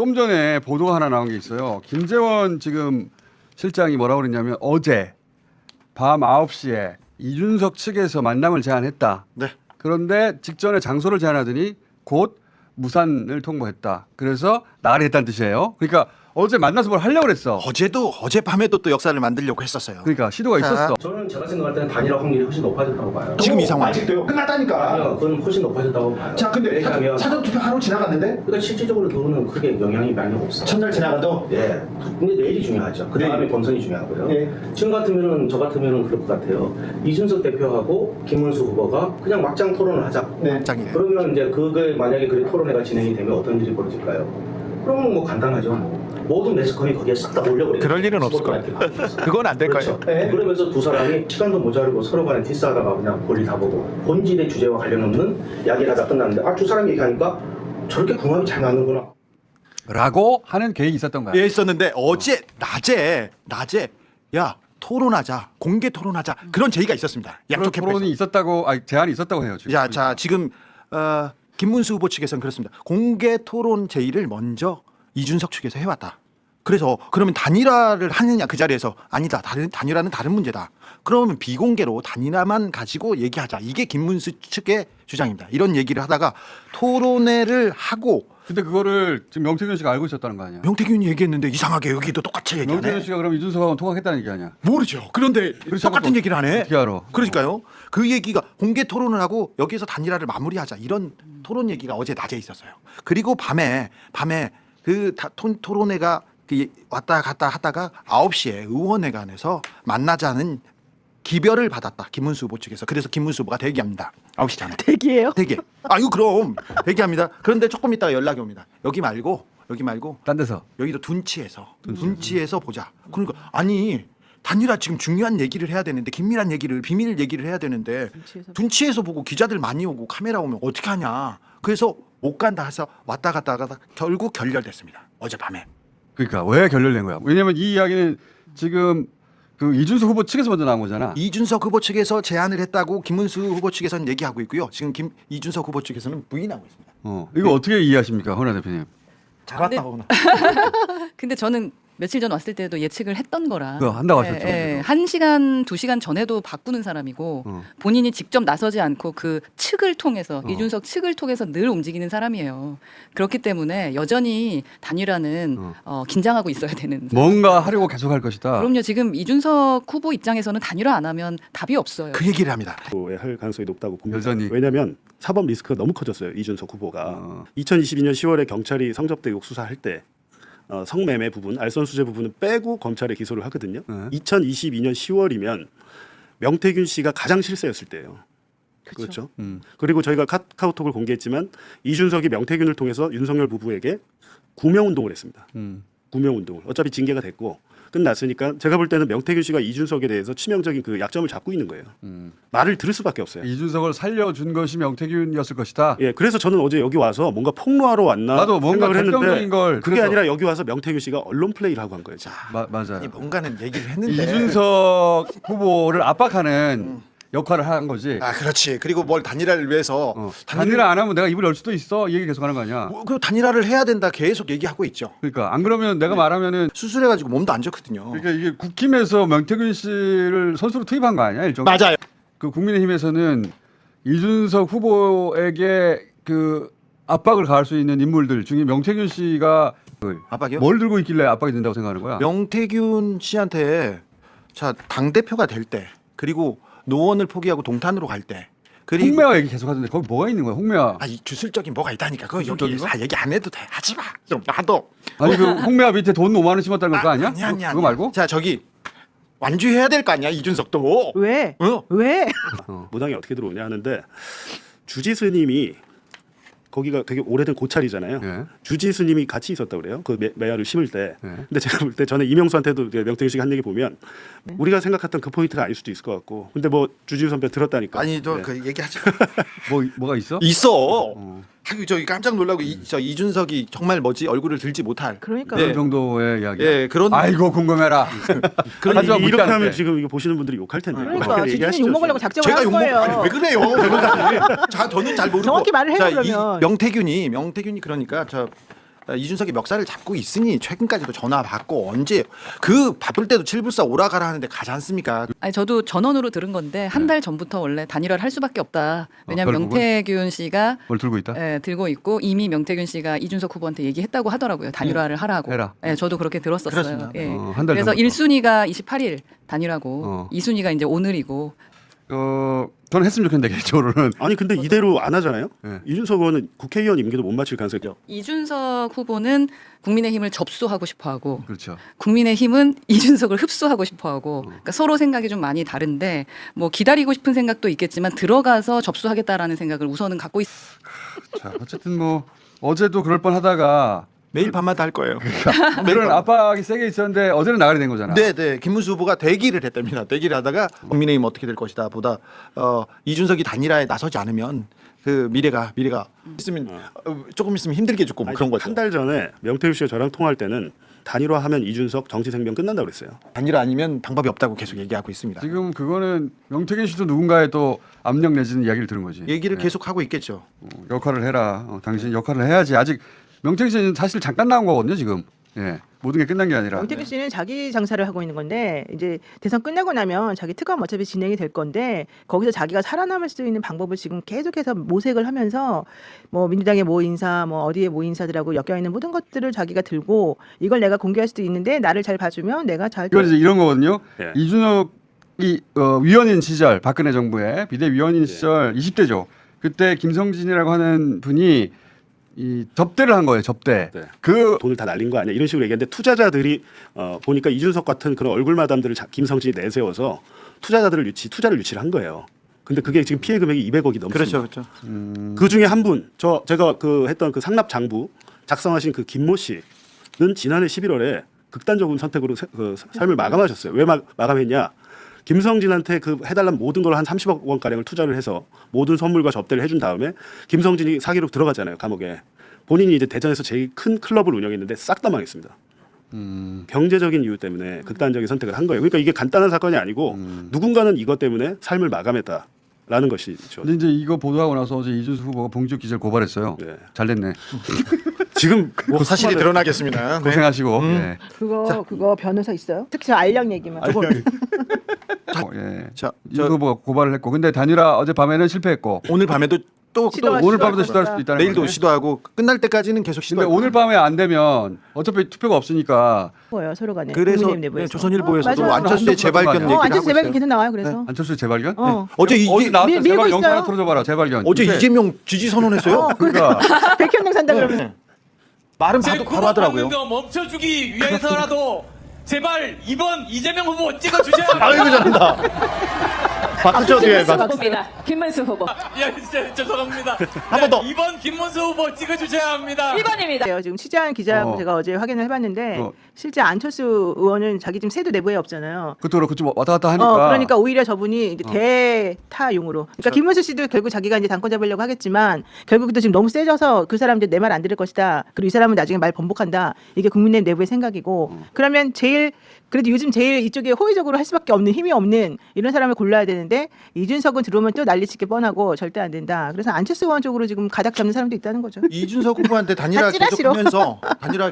좀 전에 보도가 하나 나온 게 있어요. 김재원 지금 실장이 뭐라고 그랬냐면 어제 밤 9시에 이준석 측에서 만남을 제안했다. 네. 그런데 직전에 장소를 제안하더니 곧 무산을 통보했다. 그래서 나가리 했다는 뜻이에요. 그러니까 어제 만나서 뭘 하려고 그랬어. 어젯밤에도 또 역사를 만들려고 했었어요. 그러니까 시도가 자, 있었어. 저는 제가 생각할 때는 단일화 확률이 훨씬 높아졌다고 봐요. 지금 이 상황. 아직도요? 끝났다니까. 아니요, 그건 훨씬 높아졌다고 봐요. 자, 근데 왜냐하면 사전 투표 하루 지나갔는데 그러니까 실질적으로 그거는 크게 영향이 많이 없어요. 첫날 지나가도 예. 근데 내일이 중요하죠. 그 다음에 본선이 중요하고요. 네. 지금 같으면은 저 같으면은 그럴 것 같아요. 이준석 대표하고 김문수 후보가 그냥 막장 토론을 하자. 네. 짱이네. 그러면 이제 그게 만약에 그 토론회가 진행이 되면 어떤 일이 벌어질까요? 그러면 뭐 간단하죠. 모든 매스컴이 거기에 싹 다 몰려버려요. 그럴 일은 없을 거예요. 그건 안 될 그렇죠. 거예요. 네. 그러면서 두 사람이 시간도 모자르고 서로 간에 디스하다가 그냥 볼일 다 보고 본질의 주제와 관련 없는 이야기를 하다 끝났는데 두 사람이 얘기하니까 저렇게 궁합이 잘 맞는구나. 라고 하는 계획이 있었던 거야. 예, 있었는데 어제 낮에 야 토론하자, 공개 토론하자 그런 제의가 있었습니다. 그런 양쪽 캠프에서. 토론이 있었다고, 제안이 있었다고 해요. 지금. 자 지금 김문수 후보 측에서는 그렇습니다. 공개 토론 제의를 먼저 이준석 측에서 해왔다. 그래서 그러면 단일화를 하느냐 그 자리에서 아니다. 단일화는 다른 문제다. 그러면 비공개로 단일화만 가지고 얘기하자. 이게 김문수 측의 주장입니다. 이런 얘기를 하다가 토론회를 하고 근데 그거를 지금 명태균 씨가 알고 있었다는 거 아니야? 명태균이 얘기했는데 이상하게 여기도 똑같이 명태균 얘기하네. 씨가 그럼 이준석하고 통화했다는 얘기 아니야? 모르죠. 그런데 똑같은 또 얘기를 하네. 어떻게 알아? 그러니까요. 그 얘기가 공개 토론을 하고 여기서 단일화를 마무리하자 이런 토론 얘기가 어제 낮에 있었어요. 그리고 밤에 그 토론회가 왔다 갔다 하다가 9시에 의원회관에서 만나자는 기별을 받았다. 김문수 후보 측에서. 그래서 김문수 후보가 대기합니다. 9시 전에. 대기예요? 대기. 아유 그럼 대기합니다. 그런데 조금 있다가 연락이 옵니다. 여기 말고 딴 데서. 여기도 둔치에서 보자. 그러니까 아니 단일화 지금 중요한 얘기를 해야 되는데 긴밀한 얘기를 비밀 얘기를 해야 되는데 둔치에서 보고 기자들 많이 오고 카메라 오면 어떻게 하냐. 그래서 못 간다 해서 왔다 갔다 하다가 결국 결렬됐습니다. 어젯밤에. 그러니까 왜 결렬된 거야? 왜냐면 이 이야기는 지금 그 이준석 후보 측에서 먼저 나온 거잖아. 이준석 후보 측에서 제안을 했다고 김문수 후보 측에서는 얘기하고 있고요. 지금 이준석 후보 측에서는 부인하고 있습니다. 이거 어떻게 이해하십니까, 헌화 대표님? 잘왔다고. 근데 저는 며칠 전 왔을 때도 예측을 했던 거라. 그거 한다고 하셨죠. 예. 1시간, 2시간 전에도 바꾸는 사람이고 본인이 직접 나서지 않고 그 측을 통해서 이준석 측을 통해서 늘 움직이는 사람이에요. 그렇기 때문에 여전히 단일화는 긴장하고 있어야 되는. 뭔가 하려고 계속 할 것이다. 그럼요. 지금 이준석 후보 입장에서는 단일화 안 하면 답이 없어요. 그 얘기를 합니다. 할 가능성이 높다고 봅니다. 여전히. 왜냐하면 사법 리스크가 너무 커졌어요. 이준석 후보가 2022년 10월에 경찰이 성접대 의혹 수사할 때 성매매 부분, 알선수재 부분은 빼고 검찰에 기소를 하거든요. 2022년 10월이면 명태균 씨가 가장 실세였을 때예요. 그렇죠. 그리고 저희가 카카오톡을 공개했지만 이준석이 명태균을 통해서 윤석열 부부에게 구명 운동을 했습니다. 구명 운동을. 어차피 징계가 됐고 끝났으니까 제가 볼 때는 명태균 씨가 이준석에 대해서 치명적인 그 약점을 잡고 있는 거예요. 말을 들을 수밖에 없어요. 이준석을 살려준 것이 명태균이었을 것이다. 예, 그래서 저는 어제 여기 와서 뭔가 폭로하러 왔나 나도 뭔가 생각을 결정적인 걸 그게 그래서. 아니라 여기 와서 명태균 씨가 언론 플레이를 하고 한 거예요. 맞아요. 아니, 뭔가는 얘기를 했는데. 이준석 후보를 압박하는 역할을 한 거지. 아 그렇지. 그리고 뭘 단일화를 위해서 단일화 안 하면 내가 입을 열 수도 있어. 이 얘기 계속 하는 거 아니야. 그 단일화를 해야 된다 계속 얘기하고 있죠. 그러니까 안 그러면 내가 말하면은 수술해가지고 몸도 안 좋거든요. 그러니까 이게 국힘에서 명태균 씨를 선수로 투입한 거 아니야? 일종. 맞아요. 그 국민의힘에서는 이준석 후보에게 그 압박을 가할 수 있는 인물들 중에 명태균 씨가 압박이요? 뭘 들고 있길래 압박이 된다고 생각하는 거야? 명태균 씨한테 당 대표가 될 때 그리고 노원을 포기하고 동탄으로 갈 때 그리고 홍매화 얘기 계속 하던데 거기 뭐가 있는 거야? 홍매화. 이 주술적인 뭐가 있다니까. 그거 주술적인 여기 거? 다 얘기 안 해도 돼. 하지 마. 좀 놔둬. 아니 그 홍매화 밑에 돈 5만 원 심었다는 거 아니야? 아니. 그거 말고? 자 저기 완주해야 될 거 아니야 이준석도. 왜? 어? 왜? 무당이 어떻게 들어오냐 하는데 주지스님이 거기가 되게 오래된 고찰이잖아요. 네. 주지스님이 같이 있었다고 그래요. 그 매화를 심을 때. 네. 근데 제가 볼 때 전에 이명수한테도 명태균 씨가 한 얘기 보면 우리가 생각했던 그 포인트가 아닐 수도 있을 것 같고. 근데 뭐 주지스 선배 들었다니까. 아니 저 네. 그 얘기하지 마. 뭐가 있어? 있어. 아유 저기 깜짝 놀라고 저 이준석이 정말 뭐지 얼굴을 들지 못할. 그러니까. 그런 정도의 이야기. 예 그런. 아이고 궁금해라. 하지만 묻지 이렇게 않을게. 하면 지금 이거 보시는 분들이 욕할 텐데. 그러니까 그렇게 주진이 얘기하시죠, 욕 먹으려고 좀. 작정을 제가 한 욕먹 거예요. 아니 왜 그래요? 자 저는 잘 모르고. 정확히 말을 해요, 자, 그러면. 명태균이 그러니까 이준석이 멱살을 잡고 있으니 최근까지도 전화 받고 언제 그 바쁠 때도 7불사 오라가라 하는데 가지 않습니까? 아니 저도 전원으로 들은 건데 한 달 전부터 원래 단일화를 할 수밖에 없다. 왜냐하면 결국은? 명태균 씨가 뭘 들고 있다? 들고 있고 이미 명태균 씨가 이준석 후보한테 얘기했다고 하더라고요. 단일화를 하라고. 해라. 저도 그렇게 들었었어요. 그렇습니다. 예. 한달 그래서 전부터. 1순위가 28일 단일화고 어. 2순위가 이제 오늘이고 저는 했으면 좋겠는데 개인적으로는. 아니 근데 이대로 안 하잖아요. 네. 이준석 의원은 국회의원 임기도 못 마칠 가능성이 있죠. 이준석 후보는 국민의힘을 접수하고 싶어하고 그렇죠. 국민의힘은 이준석을 흡수하고 싶어하고 그러니까 서로 생각이 좀 많이 다른데 뭐 기다리고 싶은 생각도 있겠지만 들어가서 접수하겠다라는 생각을 우선은 갖고 자, 어쨌든 뭐 어제도 그럴 뻔하다가 매일 밤마다 할 거예요. 그런 압박이 세게 있었는데 어제는 나가게 된 거잖아. 네. 김문수 후보가 대기를 했답니다. 대기를 하다가 국민의힘 어떻게 될 것이다 보다 이준석이 단일화에 나서지 않으면 그 미래가 있으면 조금 있으면 힘들게 죽고 뭐 그런 거죠. 한 달 전에 명태균 씨가 저랑 통화할 때는 단일화하면 이준석 정치 생명 끝난다고 그랬어요. 단일화 아니면 방법이 없다고 계속 얘기하고 있습니다. 지금 그거는 명태균 씨도 누군가의 또 압력 내지는 이야기를 들은 거지. 얘기를 네. 계속 하고 있겠죠. 역할을 해라. 당신 역할을 해야지. 아직 명태균 씨는 사실 잠깐 나온 거거든요 지금. 예, 모든 게 끝난 게 아니라. 명태균 씨는 자기 장사를 하고 있는 건데 이제 대선 끝나고 나면 자기 특검 어차피 진행이 될 건데 거기서 자기가 살아남을 수 있는 방법을 지금 계속해서 모색을 하면서 뭐 민주당의 모 인사 뭐 어디에 모 인사들하고 엮여 있는 모든 것들을 자기가 들고 이걸 내가 공개할 수도 있는데 나를 잘 봐주면 내가 잘 이건 이제 이런 거거든요. 예. 이준석이 위원인 시절 박근혜 정부의 비대위원인 시절 20대죠. 그때 김성진이라고 하는 분이 이 접대를 한 거예요. 접대. 네. 그 돈을 다 날린 거 아니야 이런 식으로 얘기했는데 투자자들이 보니까 이준석 같은 그런 얼굴 마담들을 김성진이 내세워서 투자를 유치를 한 거예요. 근데 그게 지금 피해 금액이 200억이 넘습니다. 그렇죠. 그 중에 한 분, 제가 했던 그 상납 장부 작성하신 그 김모 씨는 지난해 11월에 극단적인 선택으로 삶을 마감하셨어요. 왜 마감했냐? 김성진한테 그 해달라는 모든 걸 한 30억 원 가량을 투자를 해서 모든 선물과 접대를 해준 다음에 김성진이 사기로 들어갔잖아요 감옥에. 본인이 이제 대전에서 제일 큰 클럽을 운영했는데 싹 다 망했습니다. 경제적인 이유 때문에 극단적인 선택을 한 거예요. 그러니까 이게 간단한 사건이 아니고 누군가는 이것 때문에 삶을 마감했다라는 것이죠. 근데 이제 이거 보도하고 나서 어제 이준석 후보가 봉지욱 기자를 고발했어요. 네. 잘 됐네. 지금 그 사실이 드러나겠습니다. 네. 고생하시고. 예. 그거 변호사 있어요? 특히 저 알력 얘기만. 예. 자, 이준석 후보가 고발을 했고, 근데 단일화 어젯밤에는 실패했고, 오늘 밤에도 또 시도가 오늘 밤에도 시도할 시도할 수도 있다는 내일도 거네. 시도하고 끝날 때까지는 계속 근데 시도하고. 오늘 밤에 안 되면 어차피 투표가 없으니까 거예요 서로 간에. 그래서 국민의힘 내부에서. 조선일보에서도 맞아요. 안철수의 재발견 얘기를 하고 안철수 재발견 있어요. 계속 나와요. 그래서. 안철수 재발견? 어제 어제 나왔죠. 밀고 재발 있어요. 영상 하나 틀어줘봐라. 재발견. 어제 근데 이재명 지지 선언했어요. 그러니까 백현동 산다 그러면. 말은 제 바로 하더라고요. 거 멈춰주기 위해서라도 제발 이번 이재명 후보 찍어주셔야 합니다. 아이고 잘한다. 박수쳐 뒤에 후보입니다. 김문수 후보. 야, 진짜 죄송합니다. 한번 더. 이번 김문수 후보 찍어주셔야 합니다. 1번입니다. 지금 취재한 기자하고 제가 어제 확인을 해봤는데 어. 실제 안철수 의원은 자기 지금 세도 내부에 없잖아요. 그것도 그렇고 좀 왔다 갔다 하니까. 그러니까 오히려 저분이 이제 대타용으로. 그러니까 김문수 씨도 결국 자기가 이제 당권 잡으려고 하겠지만 결국도 지금 너무 세져서 그 사람 이제 내 말 안 들을 것이다. 그리고 이 사람은 나중에 말 번복한다. 이게 국민의힘 내부의 생각이고. 그러면 그래도 요즘 제일 이쪽에 호의적으로 할 수밖에 없는 힘이 없는 이런 사람을 골라야 되는데 이준석은 들어오면 또 난리치게 뻔하고 절대 안 된다. 그래서 안철수 의원 쪽으로 지금 가닥 잡는 사람도 있다는 거죠. 이준석 후보한테 단일화 찌라시로.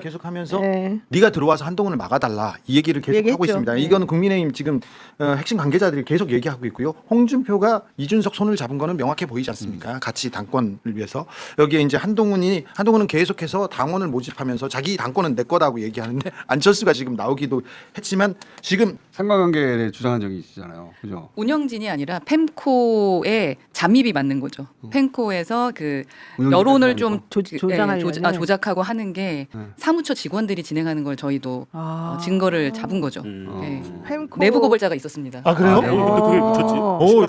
계속하면서 네. 네가 들어와서 한동훈을 막아달라 이 얘기를 계속 얘기했죠. 하고 있습니다. 네. 이거는 국민의힘 지금 핵심 관계자들이 계속 얘기하고 있고요. 홍준표가 이준석 손을 잡은 거는 명확해 보이지 않습니까? 같이 당권을 위해서 여기에 이제 한동훈은 계속해서 당원을 모집하면서 자기 당권은 내 거다고 얘기하는데 안철수가 지금 나오기도 했지만 지금 상관관계에 대해 주장한 적이 있잖아요. 그죠? 운영진이 아니라 펜코에 잠입이 맞는 거죠. 펜코에서 그 운영진이 여론을 아니고. 좀 조장하려는. 조작하고 하는 게 사무처 직원들이 진행하는 걸 저희도 증거를 잡은 거죠. 예. 펜코. 내부 고발자가 있었습니다. 아 그래요? 근데 그게 붙였지.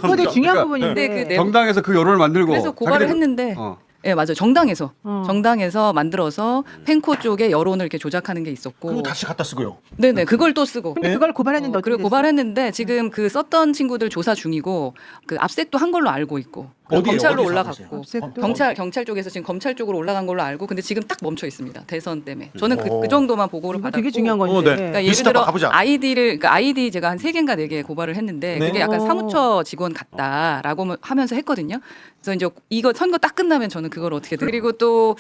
그거 되게 중요한 그러니까 부분인데. 근데 그 내부 정당에서 그 여론을 만들고. 그래서 고발을 자기들- 했는데 어. 예, 맞아요. 정당에서 만들어서 펜코 쪽에 여론을 이렇게 조작하는 게 있었고. 그리고 다시 갖다 쓰고요. 네네, 그걸 또 쓰고. 근데 그걸 고발했는데 어떻게 그리고 됐어요? 고발했는데 지금 그 썼던 친구들 조사 중이고 그 압색도 한 걸로 알고 있고 어디에, 검찰로 어디에 올라갔고 압색도? 경찰 쪽에서 지금 검찰 쪽으로 올라간 걸로 알고 근데 지금 딱 멈춰 있습니다. 대선 때문에 저는 그 정도만 보고를 이거 받았고. 되게 중요한 건데. 네. 그러니까 예를 비슷하다, 들어 가보자. 그러니까 아이디 제가 한 3개인가 4개 고발을 했는데 네. 그게 약간 사무처 직원 같다라고 하면서 했거든요. 그래서 이제 이거 선거 딱 끝나면 저는 그걸 어떻게 그리고 또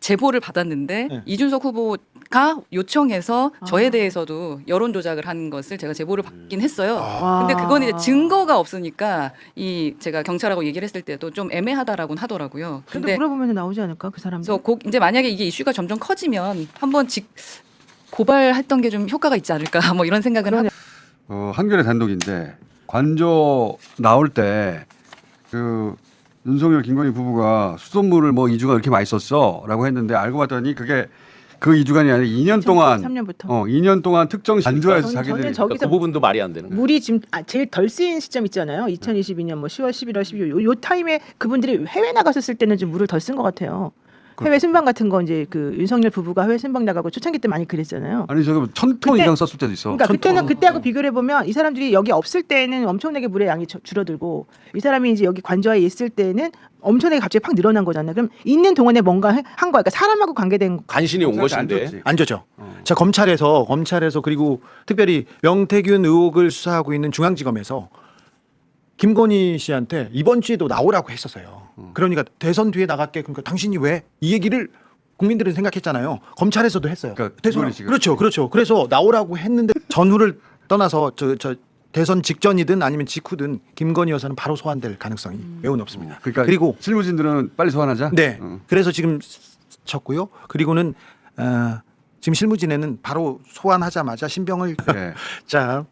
제보를 받았는데 네. 이준석 후보가 요청해서 저에 아. 대해서도 여론 조작을 한 것을 제가 제보를 받긴 했어요. 아. 근데 그건 이제 증거가 없으니까 이 제가 경찰하고 얘기를 했을 때도 좀 애매하다라고는 하더라고요. 근데 물어보면 나오지 않을까 그 사람들? 그래서 이제 만약에 이게 이슈가 점점 커지면 한번 고발했던 게 좀 효과가 있지 않을까 뭐 이런 생각은 하고. 한겨레 단독인데 관저 나올 때 그 윤석열 김건희 부부가 수돗물을 뭐 2주간 이렇게 많이 썼어라고 했는데 알고 봤더니 그게 그 2주간이 아니라 2년 동안 2013년부터. 2년 동안 특정 관저에서 저는 자기들이 저기서 그 부분도 말이 안 되는 거예요. 물이 지금 제일 덜 쓰인 시점 있잖아요. 2022년 뭐 10월, 11월, 12월 요 타임에 그분들이 해외 나갔었을 때는 좀 물을 덜 쓴 것 같아요. 해외 순방 같은 거 이제 그 윤석열 부부가 해외 순방 나가고 초창기 때 많이 그랬잖아요. 아니 저기 1,000톤 그때- 이상 썼을 때도 있어. 그러니까 그때는 그때하고 비교를 해보면 이 사람들이 여기 없을 때는 엄청나게 물의 양이 줄어들고 이 사람이 이제 여기 관저에 있을 때는 엄청나게 갑자기 팍 늘어난 거잖아요. 그럼 있는 동안에 뭔가 한 거야. 그러니까 사람하고 관계된 간신히 온 경찰한테 안 것인데. 줬지. 안 줬죠. 자 검찰에서 그리고 특별히 명태균 의혹을 수사하고 있는 중앙지검에서 김건희 씨한테 이번 주에도 나오라고 했었어요. 그러니까 대선 뒤에 나갈게. 그러니까 당신이 왜 이 얘기를 국민들은 생각했잖아요. 검찰에서도 했어요. 그러니까 대선 김건희 씨가. 그렇죠. 그래서 나오라고 했는데 전후를 떠나서 저 대선 직전이든 아니면 직후든 김건희 여사는 바로 소환될 가능성이 매우 높습니다. 그러니까 그리고 실무진들은 빨리 소환하자. 네. 그래서 지금 쳤고요. 그리고는 지금 실무진에는 바로 소환하자마자 신병을 네. 자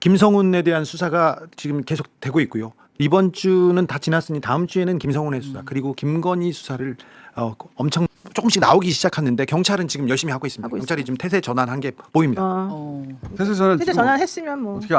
김성훈에 대한 수사가 지금 계속 되고 있고요. 이번 주는 다 지났으니 다음 주에는 김성훈의 수사 그리고 김건희 수사를 엄청 조금씩 나오기 시작했는데 경찰은 지금 열심히 하고 있습니다. 하고 경찰이 지금 태세 전환한 게 보입니다. 어. 세세서는 세대 전환했으면 뭐 어떻게